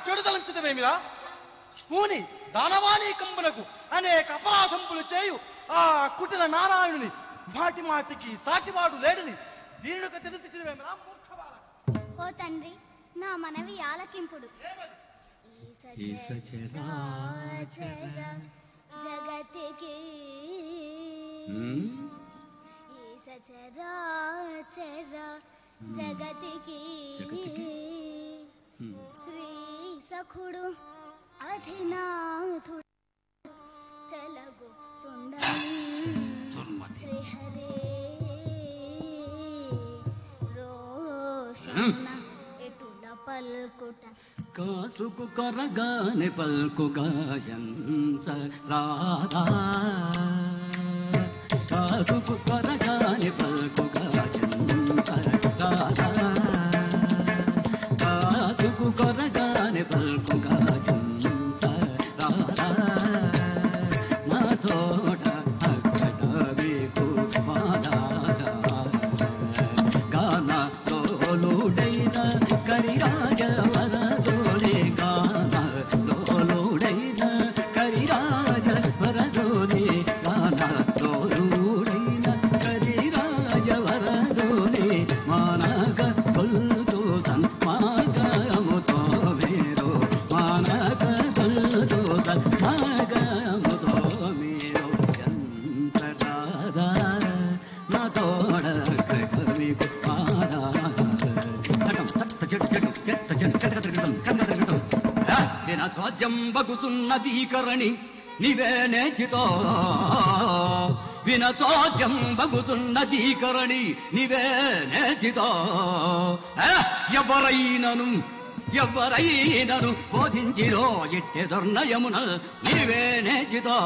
చెడుదలంచితవేమిరా? పూని దానవాణి కంబులకు అనేక అపరాధంపులు చేయు ఆ కుటిల నారాయణుని మాటి మాటికి సాటివాడు లేడని దీనుక తెలుసువేమిరా? ఓ తండ్రి, నా మనవి ఆలకింపుడు. జగతికి జగతికి శ్రీ సఖుడు అధినాథుడు చలగు చుండని శ్రీహరే రోషణ ఎటుల పల్కుట కాసుకు కొరగానే పల్కుగాయంత రాధా కాసుకు కొరగానే పల్కుగాయంత రాధా కాసుకు కొరగానే పల్కుగాయంత రాధా నా తోట అక్కట మీకు మాదా గాన తోలుడైన కరిరాజ వరదోలే గాన తోలుడైన కరిరాజ వరదోలే గాన తోలుడైన కరిరాజ వరదోలే మానగ కొల్తో సన్మాగముతో మీరు మానగ కొల్తో సన్మాగముతో మీరు ఎంత రాధా నా తోడ మీకు స్వాద్యం బగుతున్నదీకరణి నీవే నేచితో వినచోద్యం బగుతున్నదీకరణి నీవే నేచితో ఎవరైనను బోధించిరో ఇట్టె దుర్నయమున నీవే నేచితో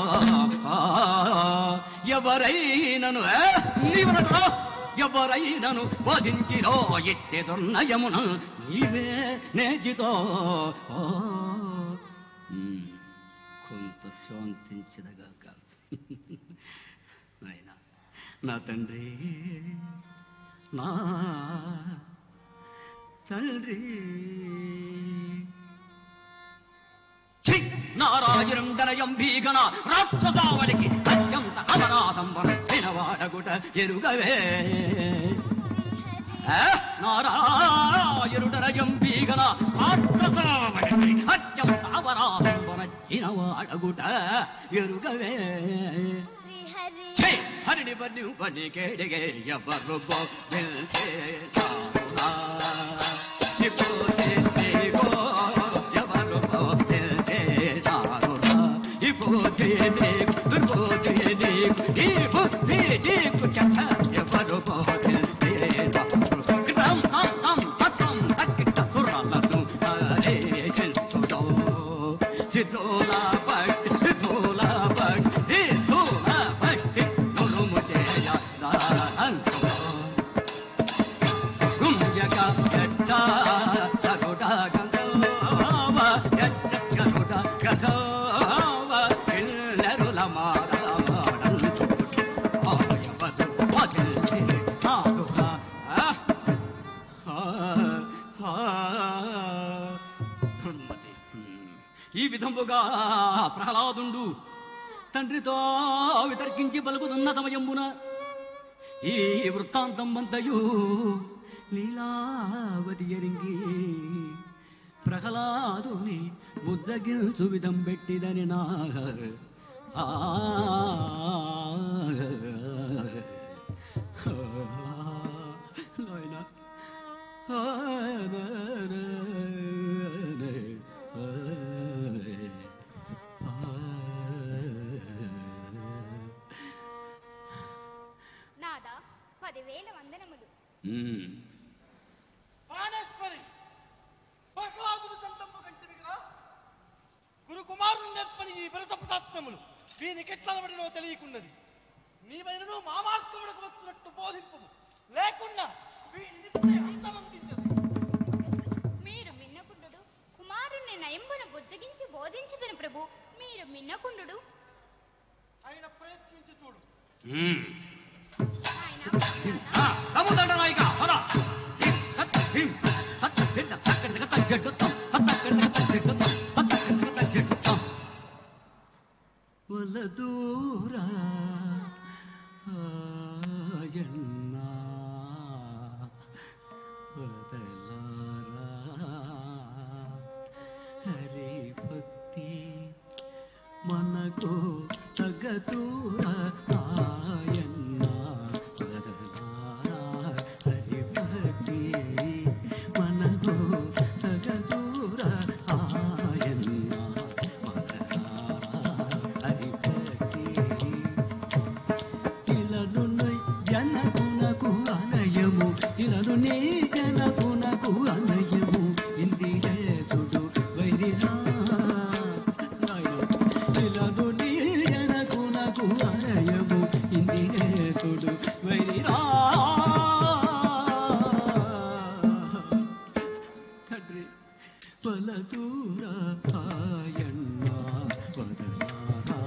ఎవరైనను నీవనటో ఎవరైనను బోధించిరో ఇట్టె దుర్నయమున నీవే నేచితో కొంత శాంతించదగాక నాయన నా తండ్రి నా తండ్రి నారాయణం దనయం భీగణ రాక్షసావళికి అత్యంత అపరాధంబర వినవాడగుట ఎరుగవే నారాయణుడనయం భీగణ రాక్షసావళికి అత్యంత అపరాధంబర వినవాడగుట ఎరుగవే హరిని బని పని కేడిగే ఎవరు ఈ విధముగా ప్రహ్లాదుండు తండ్రితో వితర్కించి పలుకుతున్న సమయమున ఈ వృత్తాంతం అంతయు లీలావతి ఎరింగి ప్రహ్లాదుని ముద్దగిల్చు విధం పెట్టిదని నా నాదా 10,000 వందనములు. గురు కుమారుని నేర్పని ఈ బలసప్రశాస్త్రములు వీనికెట్లబడినో తెలియకున్నది. నీవైనను మా మార్గములకు వచ్చినట్టు బోధింపు లేకుండా మీరు మిన్నకుండు కుమారుణ్ణి నయంబున బుజ్జగించి బోధించదని ప్రభు. మీరు మిన్నకుండు ఆయన ప్రయత్నించి చూడు. ఆయన వలదూరా ఆయన్నా వదలారా హరి భక్తి మనకు తగదూరా ఆయన్నా వదలారా హరి భక్తి మనకు తగదూరా ఆయన్నా వదలారా హరి భక్తి ఇలను జనకునకు అనయము ఇలను నీ జనకునకు అనయము ఇందిరేతుడు వైరిరా ఇలను నీ జనకునకు అనయము ఇందిరేతుడు వైరిరా తండ్రి వలదూరా ఆయన్న వదలారా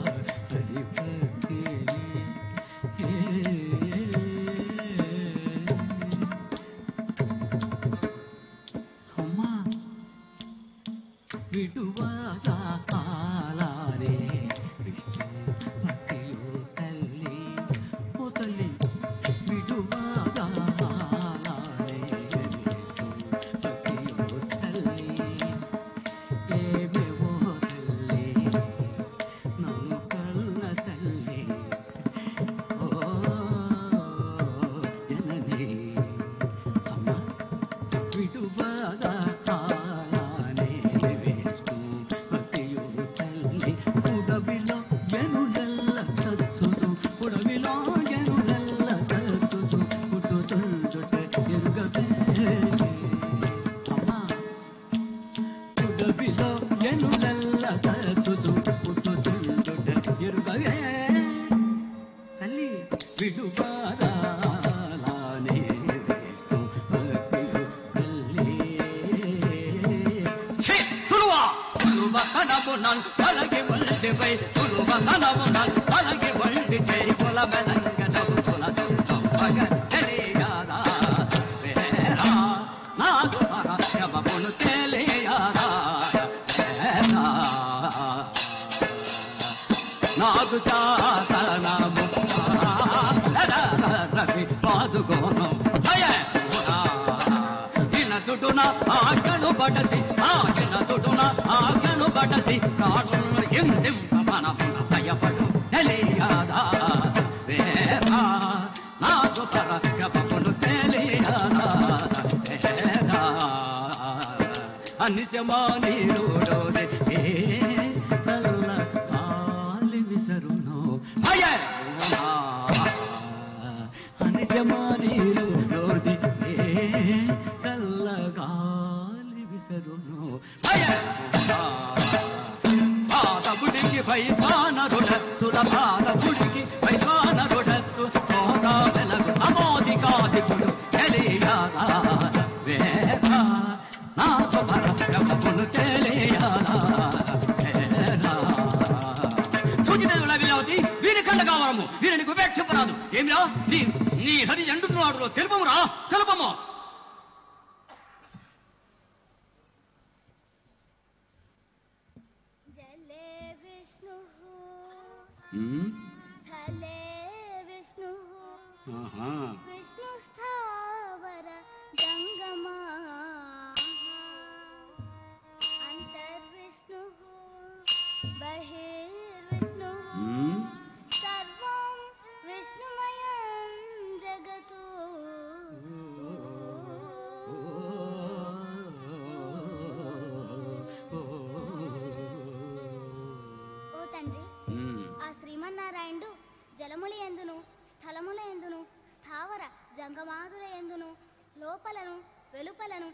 హరి భక్తి అమ్మా విడువాసాలారే విష్ణు భక్తియో తల్లి ఓ తల్లి విడువాసాలారే విష్ణు భక్తియో తల్లి ఏమేవో తల్లి నన్ను కన్న తల్లి ఓ జనని అమ్మ విడువాసాలారే విష్ణు భక్తియో తల్లి ఉడవిలో ఎనులెల్ల తత్తుదు ఉడవిలో ఎనులెల్ల తత్తుదు పుట్టుతుంచుటే ఎరుగవే అమ్మా ఉడవిలో ఎనులెల్ల తత్తుదు పుట్టుతుంచుటే ఎరుగవే తల్లి విడువారాలానే విష్ణు భక్తియో తల్లి కనబునల్ పలగి వండిపై పులువ కనబునల్ పలగి వండి చేయి పుల బెలంగనవు పులదు సంపగ తెలియాదా వేరా నాదు పరశవమును తెలియాదా వేరా నాదు చాతనము రవి పాదుగోను భయ దుడున ఆజ్ఞను బడచి ఆజ్ఞ దుడున ఆజ్ఞను బడచి ప్రాణులను ఎందింప మనమున భయపడు తెలియదా వేరా నాకు పరగపమును తెలియదా వేరా అనిశమానీరుడోదే చల్ల ఆలి విసరును భయ అనిశమానీరుడోదే చల్లగాలి విసరును పాదపుడికి పైపానరుడత్తుల పాదపుడికి పైపానరుడత్తు కోదా వెలగు అమోదికాదికుడు తెలియాదా వేరా నాకు పరగపమును తెలియాదా వేరా సూచితల విలవతి వీరి కండగావరము వీరిని గుబెక్షపరాదు ఏమిరా నీ హరి ఎండున్నాడులో తెలుపమురా తెలుపము స్థలే విష్ణు విష్ణు స్థావర జంగమా అంతర్విష్ణు బహిర్విష్ణు సర్వం విష్ణుమయం జగతు ఓ తండ్రి ఆ శ్రీమన్నారాయణుడు జలముల యందును స్థలముల యందును స్థావర జంగమాదుల యందును లోపలను వెలుపలను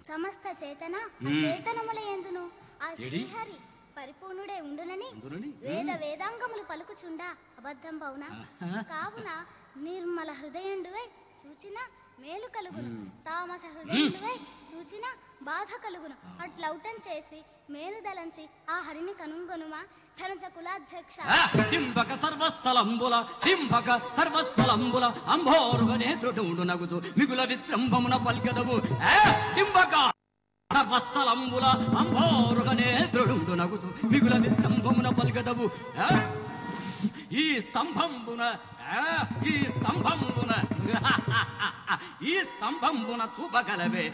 సమస్త చేతన చేతనముల యందును ఆ శ్రీహరి పరిపూర్ణుడే ఉండునని వేదాంగములు పలుకుచుండా అబద్ధం బౌనా కావున నిర్మల హృదయుండువై చూచిన మేలు కలుగును తామస హృదయుండువై చూచిన బాధ కలుగును అట్లౌటం చేసి మేలు దలంచి ఆ హరిని కనుగొనుమా ధనుజ కులాధ్యక్ష టింబక సర్వస్థలంబుల అంభోరుగ నేత్రుడు నగుతూ మిగుల విత్రంభమున పల్కెదవు టింబక సర్వస్థలంబుల అంభోరుగ నేత్రుడు నగుతూ మిగుల విత్రంభమున పల్కెదవు ఈ స్తంభంబున చూపగలవే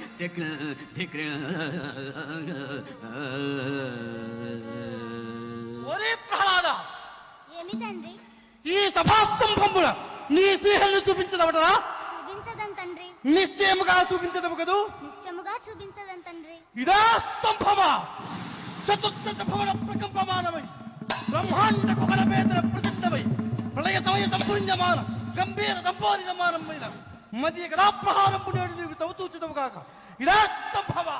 ఒరే ప్రహ్లాద, ఏమి తండ్రి? ఈ సభాస్తంభంబున నీ శ్రీహరిని చూపించదవటరా? చూపించదం తండ్రి. నిశ్చయముగా చూపించదవు కదూ? నిశ్చయముగా చూపించదం తండ్రి. ఇదా స్తంభమా? చతుర్దశ భవన ప్రకంపమానమై బ్రహ్మాండ కుహర వేదన ప్రచండమై ప్రళయ సమయ సంపూర్ణమాన గంభీర దంపోని సమానమైన మధ్య గదాప్రహారంపు నేడు నీవు తవ్వుతూచుదవు కాక. ఇదా స్తంభమా?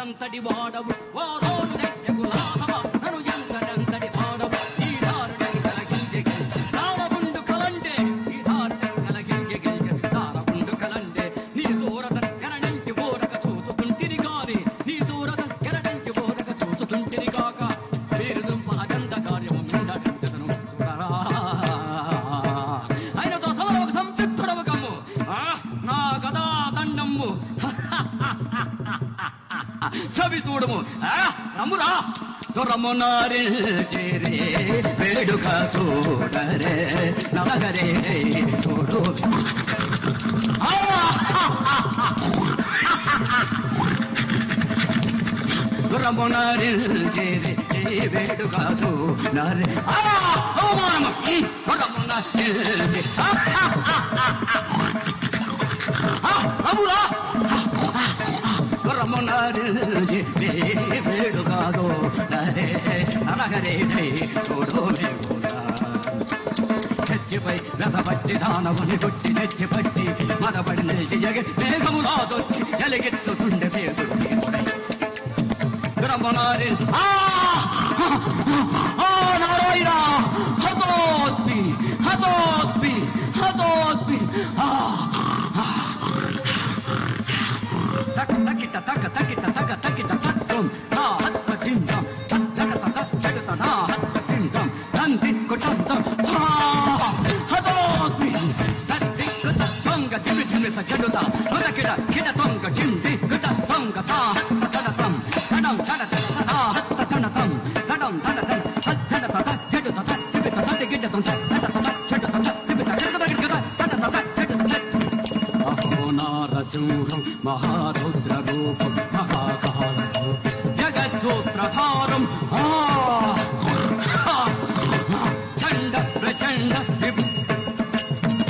ఎంతటి వాడవు వారోడు దైత్యకులాహవ నన్ను ఎంతటి వాడవు ఈ దారుణం కలిగించే తారపుండు కలండే ఈ దారుణం కలిగించే తారపుండు కలండే నీ దూరత కరణించి ఓరక చూసుకుంటిరి కాని నీ దూరత కరణించి ఓరక చూసుకుంటిరి కాక మీరు దుంప అజంత కార్యము మిండను ఆయనతో సమరొక సంతృప్తుడవు కమ్ము నా గదా దండమ్ము సవి చూడము రమ్మురా దొరమునారే చేరే వేడుక చూడరే నగరే చూడు దొరమునారే చేరే వేడుక చూడరే అవమానము దొరమునారే రమ్మురా వేడుగాదో నగరే చూడో తెచ్చిపై వెతపచ్చి దానవుని గుచ్చి తెచ్చిపట్టి మదపడి నిలిచి మేఘములాదొచ్చి ఎలిగెత్తుతుండే పేరుడి బ్రహ్మనారి నారాయణ హతోత్మి హతోత్మి హతోత్మి తకిట తక తకిట తక తకిట తత్వం సా హత్త చింతం తత్తట తచ్చట నా హత్త చింతం తంతి కుటంతం హతోత్మి తత్తికు తత్వంగ దివి దివిత చెడుత ఉరకిడ కిడ తొంగ కింది కుట తొంగ సా హత్త తడతం తడం తడత నా హత్త తడతం తడం తడతం తచ్చట తచ్చట తత్తివిత తత్తి గిడ్డ తొంగ తడత తచ్చట తత్తివిత గిడ్డ తడత తచ్చట అహో నారసింహం మహారుద్రరూపం మహాకాలం జగద్సూత్రధారం చండ ప్రచండ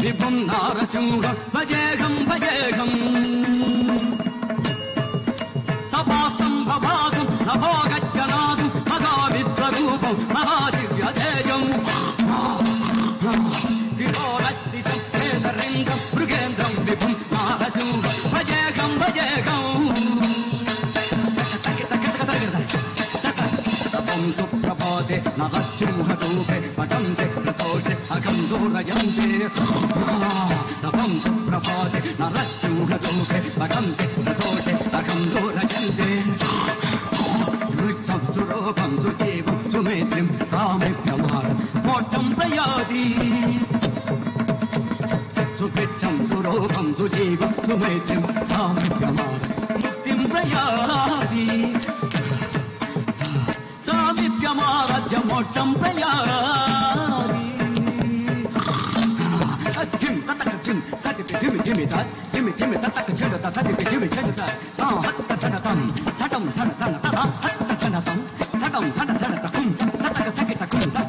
విభుం నారసింహం భజేహం భజేహం సపాస్తం భవాసం నభోగచ్చనాదం మహావిశ్వరూపం మహాదివ్యదేయం విరోరస్తితం వేదరింద్రం మృగేంద్రం విభుం నారసింహం భజేహం భజేహం సుప్రభాతే నరసింహరూపే పటంతే ప్రతోషే అఖం దూరయంతే తపం సుప్రభాతే నరసింహరూపే పటంతే ప్రతోషే అఖం దూరయంతే దృష్టం సురూపం సుజీవం సుమేత్రిం సామిప్యమానం మోక్షం ప్రయాతి సుభిక్షం సురూపం సుజీవం సుమేత్రిం సామిప్యమానం ముక్తిం ప్రయాతి సామిప్యమారాజ్య మోక్షం ప్రయాతి జిమ్ తతక జిమ్ తటిపి జిమి జిమిత జిమి జిమి తతక జడత తటిపి జిమి జడత హత్త తడతం తటం తడ తడ తడ హత్త తడతం తటం తడ తడ తకుం తతక సకిట కుం తక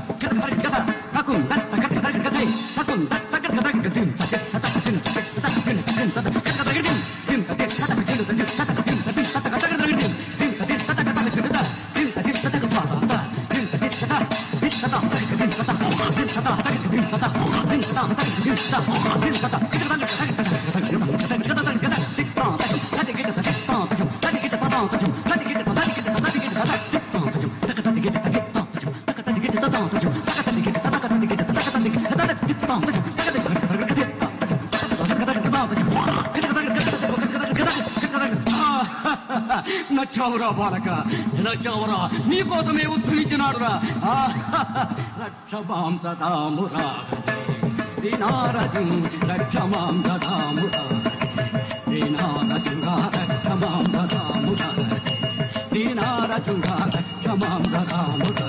గద తకుం తత గద గద గద తకుం తత గద గద జిమ్ తత తత జిమ్ తత జిమ్ జిమ్ తత గద గద జిమ్ జిమ్ తత తత జిమ్ తత తత జిమ్ తత తత గద గద జిమ్ జిమ్ తత తత గద జిమ్ జిమ్ తత తత గద జిమ్ తత తత జిమ్ తత జిమ్ తత జిమ్ తత జిమ్ తత జిమ్ తత నచ్చావురా బాలక నచ్చావురా నీకోసమే ఉద్ధరించినాడురా రక్షమాం సదామురా శ్రీనారసింహ రక్షమాం సదామురా శ్రీనారసింహ రక్షమాం సదామురా శ్రీనారసింహ రక్షమాం సదామురా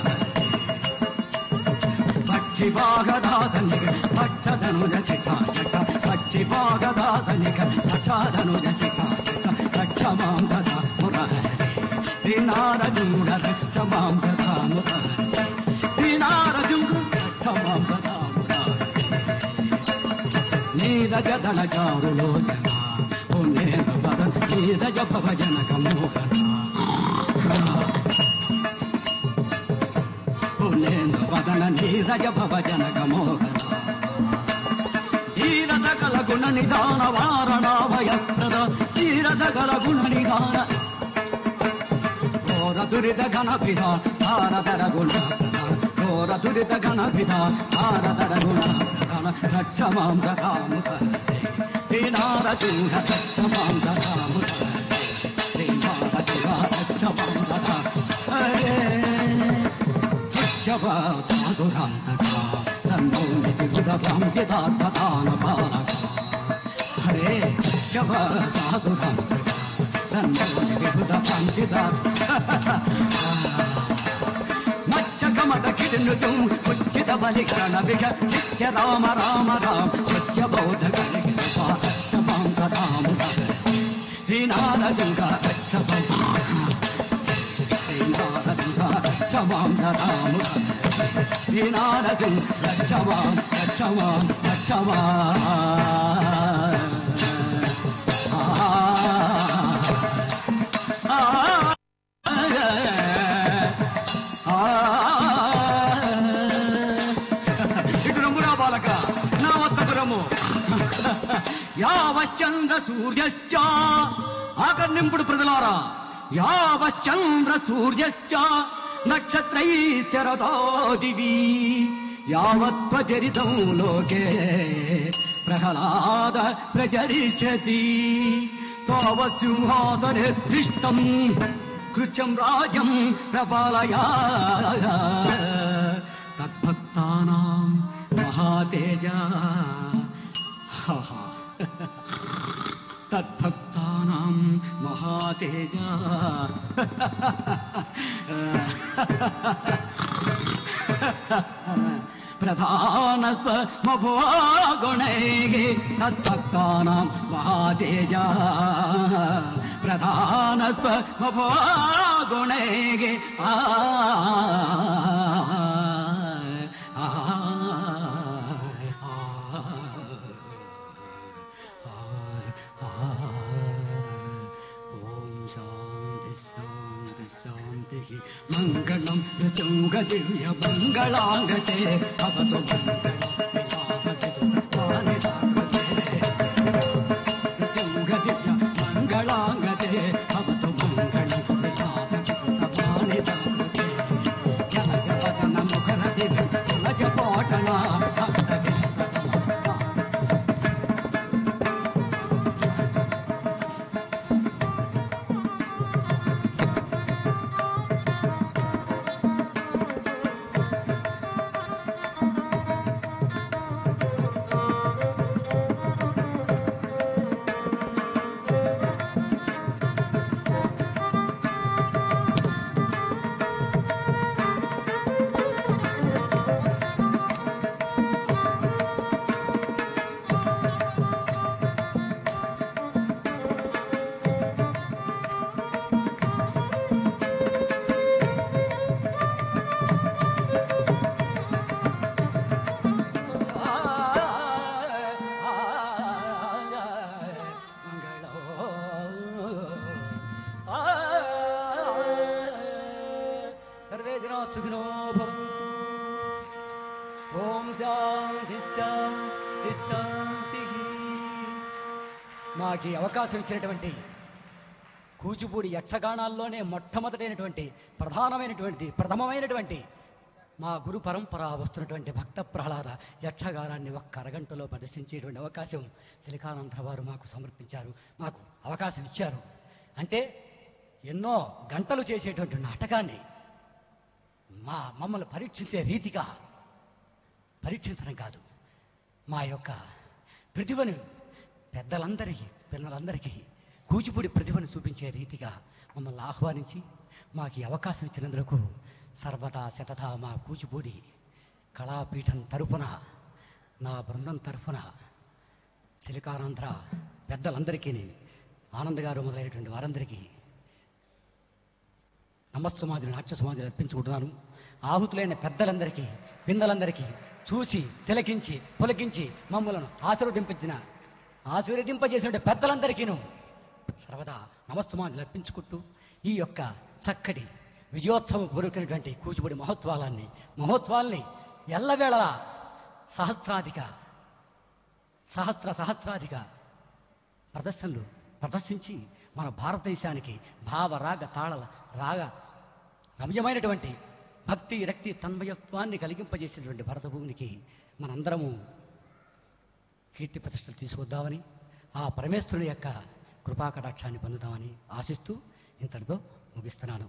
పక్షివాగదాతనిక పక్షధనుజ చిచాచ పక్షివాగదాతనిక పక్షధనుజ చిచాచ రక్షమాం సదామురా శ్రీనారసింహ రక్షమాం సదామురా శ్రీనారసింహ రక్షమాం సదామురా నీరజ దళచారులోచన ఓ నేత పద నీరజ భవజనక మోహన ఓ నేత వదన నీరజ భవజనక మోహన ధీర సకల గుణ నిదాన వారణాభయప్రద ధీర సకల గుణ నిదాన ఘోర దురిత ఘన పిధ సారధర గుణ ఘోర దురిత ఘన పిధ సారధర గుణ రక్షమాం సదాముఖ శ్రీనారసింహ రక్షమాం సదాముఖ శ్రీనారసింహ రక్షమాం సదా హరే ఉచ్చవ సాధురాంతక సన్నోనితి బుధభం చిదాత్మతాన బాలక హరే ఉచ్చవ సాధురాంతక సన్నోనితి బుధభం మచ్చకమట కిరణుజం ఉచ్చిత బలికరణ విఘ నిత్య రామ రామ రామ సత్య బౌద్ధ గణమాం సదాముఖ శ్రీనారసింహ రక్షమాం శ్రీనారసింహ రక్షమాం సదాముఖ శ్రీనారసింహ రక్షమాం రక్షమాం రక్షమాం యావశ్చంద్ర సూర్యశ్చ ఆకర్ణింపుడు ప్రజలారా యావశ్చంద్ర సూర్యశ్చ నక్షత్రైశ్చరతో దివి యావత్వచరితం లోకే ప్రహ్లాద ప్రచరిష్యతి తావసింహాసనే దృష్టం కృత్యం రాజ్యం ప్రపాలయా తద్భక్తానాం మహాతేజ తద్భక్తానాం మహాతేజ ప్రధానస్మభోగుణైః తద్భక్తానాం మహాతేజ ప్రధానస్మభోగుణైః మంగళం రుచుంగ దివ్య మంగళాంగతే భవతు మంగళం రుచుంగ దివ్య మంగళాంగతే భవతు మంగళం జల జపతన ముఖర దివ్య జల జపోటన సుఖినో భవంతు. ఓం శాంతి శాంతి శాంతి. మాకు అవకాశం ఇచ్చినటువంటి కూచిపూడి యక్షగానాల్లోనే మొట్టమొదటైనటువంటి ప్రథమమైనటువంటి మా గురు పరంపర వస్తున్నటువంటి భక్త ప్రహ్లాద యక్షగానాన్ని ఒక్క అరగంటలో ప్రదర్శించేటువంటి అవకాశం సిలికానంద వారు మాకు సమర్పించారు, మాకు అవకాశం ఇచ్చారు. అంటే ఎన్నో గంటలు చేసేటువంటి నాటకాన్ని మమ్మల్ని పరీక్షించే రీతిగా పరీక్షించడం కాదు, మా యొక్క ప్రతిభను పిల్లలందరికీ కూచిపూడి ప్రతిభను చూపించే రీతిగా మమ్మల్ని ఆహ్వానించి మాకు ఈ అవకాశం ఇచ్చినందుకు సర్వదా శతథా మా కూచిపూడి కళాపీఠం తరఫున, నా బృందం తరఫున సిలికానాంధ్ర పెద్దలందరికీ, ఆనంద్ గారు మొదలైనటువంటి వారందరికీ నమస్సమాధులు నాట్య సమాధులు అర్పించుకుంటున్నాను. ఆహుతులైన పెద్దలందరికీ పిన్నలందరికీ చూసి తిలకించి పులకించి మమ్మలను ఆశీర్వదింపజేసిన పెద్దలందరికీను సర్వదా నమస్సమాధులు అర్పించుకుంటూ ఈ యొక్క చక్కటి విజయోత్సవ పూర్వకమైనటువంటి కూచిపూడి మహోత్సవాల్ని ఎల్లవేళలా సహస్రాధిక ప్రదర్శనలు ప్రదర్శించి మన భారతదేశానికి భావరాగ తాళ రాగ రమ్యమైనటువంటి భక్తి రక్తి తన్మయత్వాన్ని కలిగింపజేసినటువంటి భరతభూమికి మనందరము కీర్తి ప్రతిష్టలు తీసుకొద్దామని, ఆ పరమేశ్వరుని యొక్క కృపాకటాక్షాన్ని పొందుదామని ఆశిస్తూ ఇంతటితో ముగిస్తున్నాను.